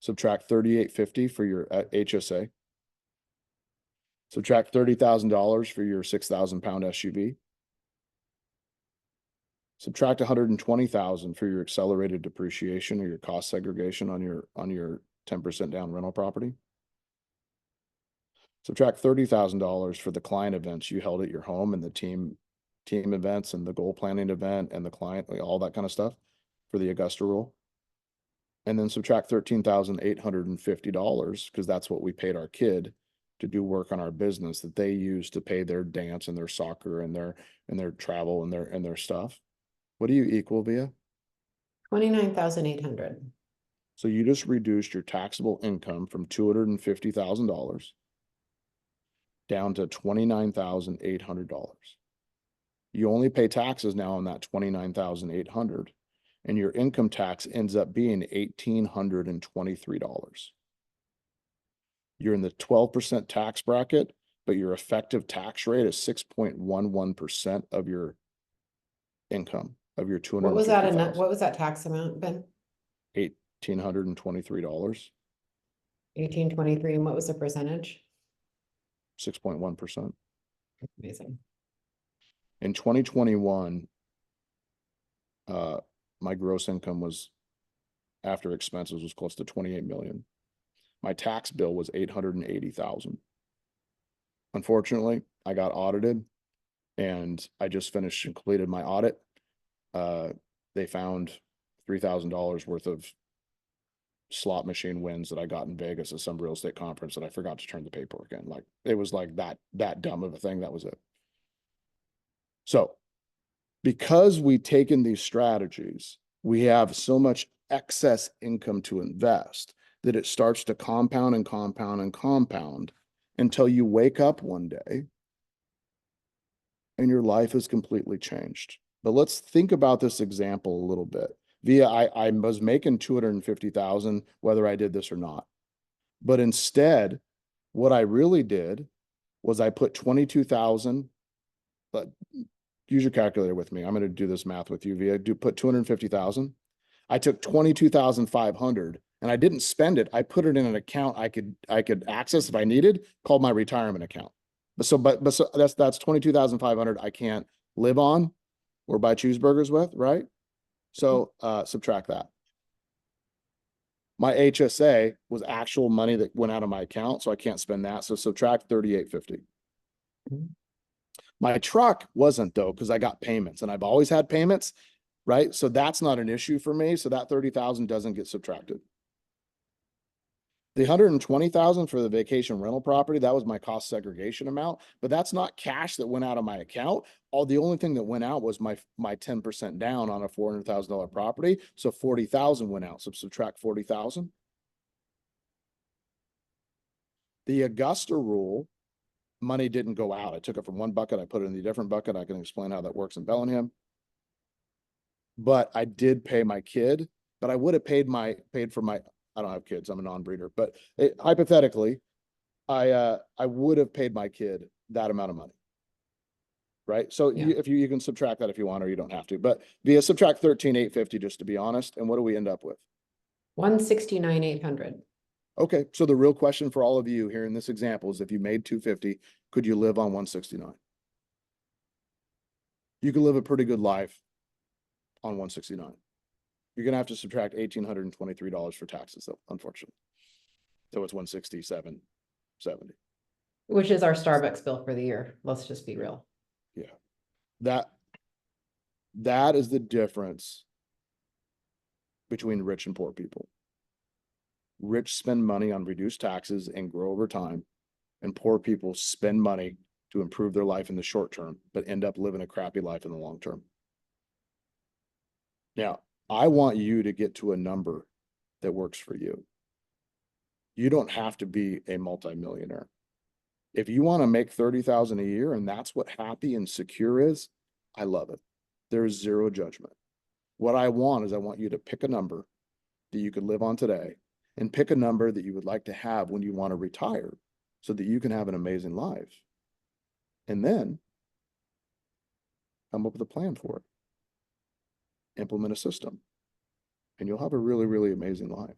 Subtract 3,850 for your HSA. Subtract $30,000 for your 6,000 pound SUV. Subtract 120,000 for your accelerated depreciation or your cost segregation on your 10% down rental property. Subtract $30,000 for the client events you held at your home and the team events and the goal planning event and the client, all that kind of stuff for the Augusta rule. And then subtract $13,850 because that's what we paid our kid to do work on our business that they use to pay their dance and their soccer and their travel and their stuff. What do you equal, Via? 29,800. So you just reduced your taxable income from $250,000 down to $29,800. You only pay taxes now on that $29,800, and your income tax ends up being $1,823. You're in the 12% tax bracket, but your effective tax rate is 6.11% of your income, of your $250,000. What was that tax amount, Ben? $1,823. 1823, and what was the percentage? 6.1%. Amazing. In 2021, my gross income was, after expenses, was close to 28 million. My tax bill was 880,000. Unfortunately, I got audited, and I just finished and completed my audit. They found $3,000 worth of slot machine wins that I got in Vegas at some real estate conference that I forgot to turn the paperwork in. Like, it was like that dumb of a thing. That was it. So because we've taken these strategies, we have so much excess income to invest that it starts to compound and compound and compound until you wake up one day and your life is completely changed. But let's think about this example a little bit. I was making 250,000, whether I did this or not. But instead, what I really did was I put 22,000, but use your calculator with me. I'm going to do this math with you. Via, put 250,000. I took 22,500 and I didn't spend it. I put it in an account I could access if I needed, called my retirement account. So that's 22,500 I can't live on or buy cheeseburgers with, right? So subtract that. My HSA was actual money that went out of my account, so I can't spend that. So subtract 3,850. My truck wasn't, though, because I got payments, and I've always had payments, right? So that's not an issue for me. So that 30,000 doesn't get subtracted. The 120,000 for the vacation rental property, that was my cost segregation amount, but that's not cash that went out of my account. The only thing that went out was my 10% down on a $400,000 property. So 40,000 went out. So subtract 40,000. The Augusta rule, money didn't go out. I took it from one bucket, I put it in the different bucket. I can explain how that works in Bellingham. But I did pay my kid, but I would have paid for my, I don't have kids, I'm a non-breeder, but hypothetically, I would have paid my kid that amount of money. Right? So Yeah. you can subtract that if you want, or you don't have to, but via subtract 13,850 just to be honest. And what do we end up with? 169,800. Okay. So the real question for all of you here in this example is, if you made 250, could you live on 169? You could live a pretty good life on 169. You're going to have to subtract $1,823 for taxes, though, unfortunately. So it's 167.70. Which is our Starbucks bill for the year. Let's just be real. Yeah. That is the difference between rich and poor people. Rich spend money on reduced taxes and grow over time, and poor people spend money to improve their life in the short term, but end up living a crappy life in the long term. Now, I want you to get to a number that works for you. You don't have to be a multimillionaire. If you want to make 30,000 a year and that's what happy and secure is, I love it. There is zero judgment. What I want you to pick a number that you could live on today, and pick a number that you would like to have when you want to retire, so that you can have an amazing life. And then come up with a plan for it. Implement a system, and you'll have a really, really amazing life.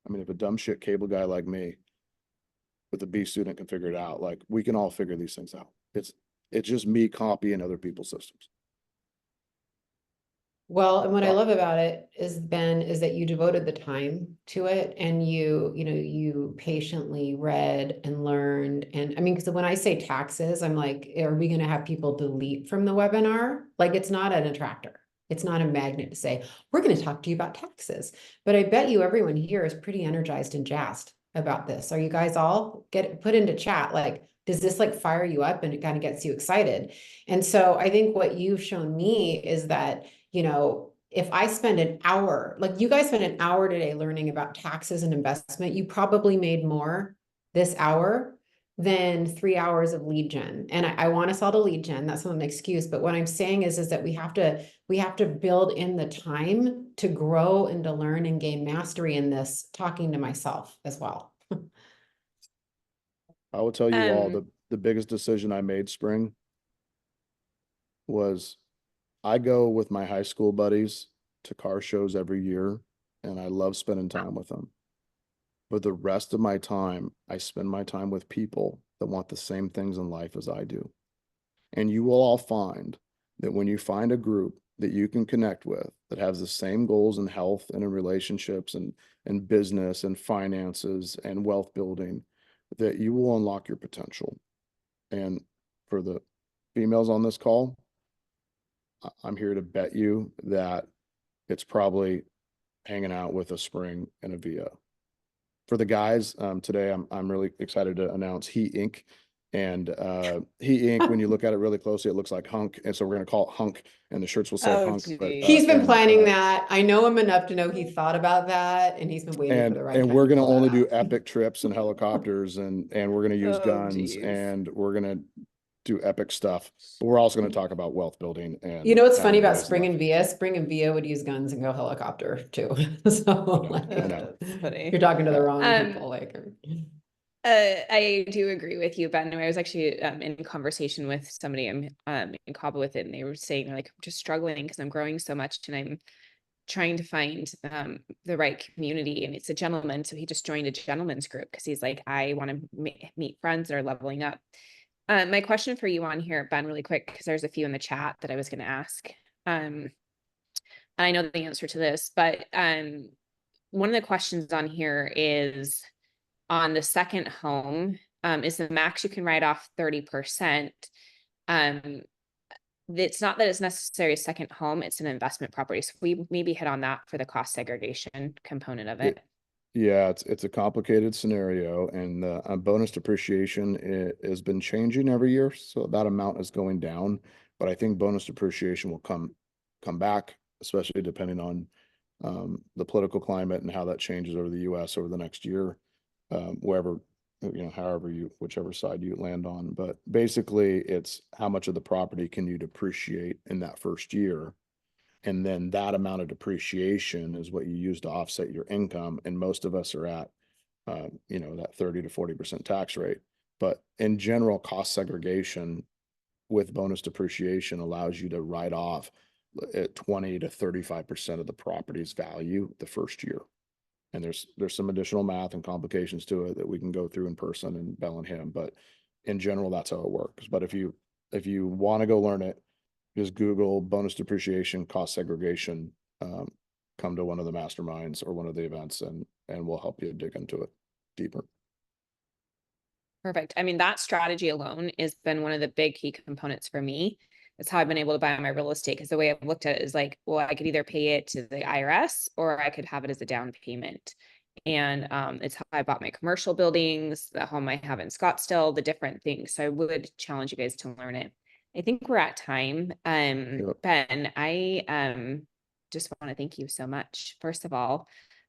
I mean, if a dumb shit cable guy like me with a B student can figure it out, like, we can all figure these things out. It's just me copying other people's systems. Well, and what I love about it is, Ben, is that you devoted the time to it, and you patiently read and learned. And I mean, because when I say taxes, I'm like, are we going to have people delete from the webinar? Like, it's not an attractor. It's not a magnet to say, we're going to talk to you about taxes. But I bet you everyone here is pretty energized and jazzed about this. Are you guys all put into chat? Like, does this like fire you up and it kind of gets you excited? And so I think what you've shown me is that, if I spend an hour, like you guys spend an hour today learning about taxes and investment, you probably made more this hour than 3 hours of lead gen. And I want us all to lead gen. That's not an excuse. But what I'm saying is that we have to build in the time to grow and to learn and gain mastery in this, talking to myself as well. I will tell you all, the biggest decision I made spring was, I go with my high school buddies to car shows every year, and I love spending time with them. but the rest of my time, I spend my time with people that want the same things in life as I do. And you will all find that when you find a group that you can connect with that has the same goals in health and in relationships and business and finances and wealth building, that you will unlock your potential. And for the females on this call, I'm here to bet you that it's probably hanging out with a Spring and a Via. For the guys, today I'm really excited to announce He Inc. And He Inc., when you look at it really closely, it looks like Hunk. And so we're going to call it Hunk, and the shirts will say Oh, Hunk. But, geez. He's been and, planning that. I know him enough to know he thought about that, and he's been waiting for the right and time we're to going to pull that only out. do epic trips and helicopters, and we're going to use Oh, guns, geez. and we're going to do epic stuff. But we're also going to talk about wealth building. And You know what's funny finding about ways in Spring life. and Via? Spring and Via would use guns and go helicopter too. So I know. That's funny. you're talking to the wrong Um, people. Like, I do agree with you, Ben. I was actually in conversation with somebody I'm in Cabo with it, and they were saying like, I'm just struggling because I'm growing so much and I'm trying to find the right community. And it's a gentleman, so he just joined a gentleman's group because he's like, I want to meet friends that are leveling up. My question for you on here, Ben, really quick, because there's a few in the chat that I was going to ask. I know the answer to this, but one of the questions on here is on the second home, is the max you can write off 30%. It's not that it's necessarily a second home, it's an investment property. So we maybe hit on that for the cost segregation component of it. Yeah, it's a complicated scenario, and bonus depreciation has been changing every year, so that amount is going down. But I think bonus depreciation will come back, especially depending on the political climate and how that changes over the U.S. over the next year, wherever, whichever side you land on. But basically, it's how much of the property can you depreciate in that first year. And then that amount of depreciation is what you use to offset your income. And most of us are at, that 30 to 40% tax rate. But in general, cost segregation with bonus depreciation allows you to write off at 20 to 35% of the property's value the first year. And there's some additional math and complications to it that we can go through in person in Bellingham. But in general, that's how it works. But if you want to go learn it, just Google bonus depreciation, cost segregation, come to one of the masterminds or one of the events, and we'll help you dig into it deeper. Perfect. I mean, that strategy alone has been one of the big key components for me. That's how I've been able to buy my real estate. Because the way I've looked at it is like, well, I could either pay it to the IRS or I could have it as a down payment. And it's how I bought my commercial buildings, the home I have in Scottsdale, the different things. So I would challenge you guys to learn it. I think we're at time. Yep. Ben, I just want to thank you so much, first of all,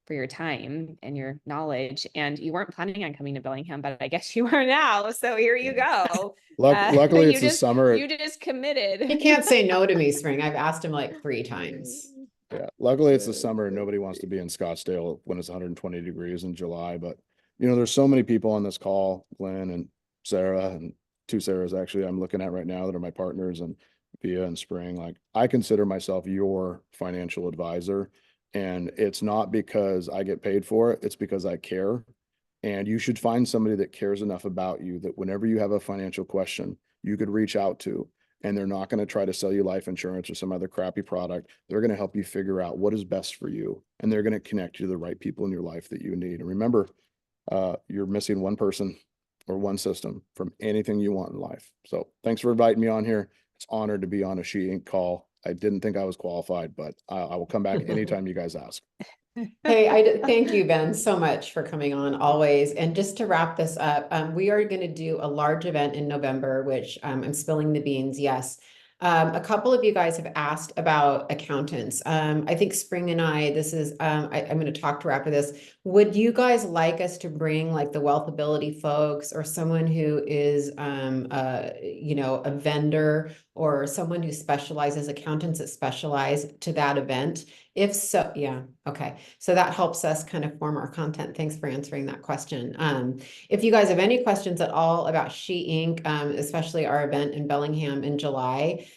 for your time and your knowledge. And you weren't planning on coming to Bellingham, but I guess you are now. So here you go. Luckily, it's the just, summer. You just committed. he can't say no to me, Spring. I've asked him like 3 times. Yeah, luckily it's the summer and nobody wants to be in Scottsdale when it's 120 degrees in July. But there's so many people on this call, Glenn and Sarah, and 2 Sarahs actually I'm looking at right now that are my partners, and Via and Spring. Like, I consider myself your financial advisor, and it's not because I get paid for it, it's because I care. And you should find somebody that cares enough about you that whenever you have a financial question, you could reach out to, and they're not going to try to sell you life insurance or some other crappy product. They're going to help you figure out what is best for you, and they're going to connect you to the right people in your life that you need. And remember, you're missing one person or one system from anything you want in life. So thanks for inviting me on here. It's honored to be on a She Inc. call. I didn't think I was qualified, but I will come back anytime you guys ask. Hey, thank you, Ben, so much for coming on always. And just to wrap this up, we are going to do a large event in November, which I'm spilling the beans. Yes. A couple of you guys have asked about accountants. I think Spring and this is, I'm going to talk to her after this. Would you guys like us to bring like the wealth ability folks, or someone who is, a vendor, or someone who specializes, accountants that specialize to that event? If so, yeah. Okay. So that helps us kind of form our content. Thanks for answering that question. If you guys have any questions at all about She Inc., especially our event in Bellingham in July,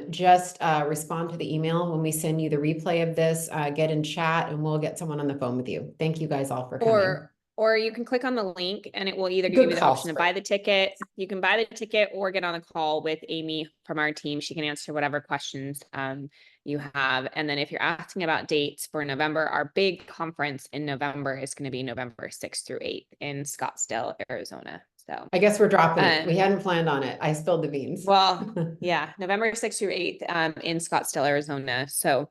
just respond to the email when we send you the replay of this, get in chat, and we'll get someone on the phone with you. Thank you guys all for coming. Or you can click on the link and it will either Good give you the call, option to buy the ticket. You can buy the ticket or get on a call with Amy from our team. She can answer whatever questions you have. And then if you're asking about dates for November, our big conference in November is going to be November 6th through 8th in Scottsdale, Arizona. So I guess we're dropping it. We Um, hadn't planned on it. I spilled the beans. well, yeah, November 6th through 8th in Scottsdale, Arizona. So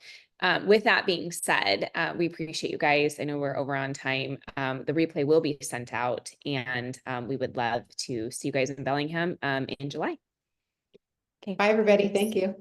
with that being said, we appreciate you guys. I know we're over on time. The replay will be sent out and we would love to see you guys in Bellingham in July. Okay. Bye, everybody. Thank you.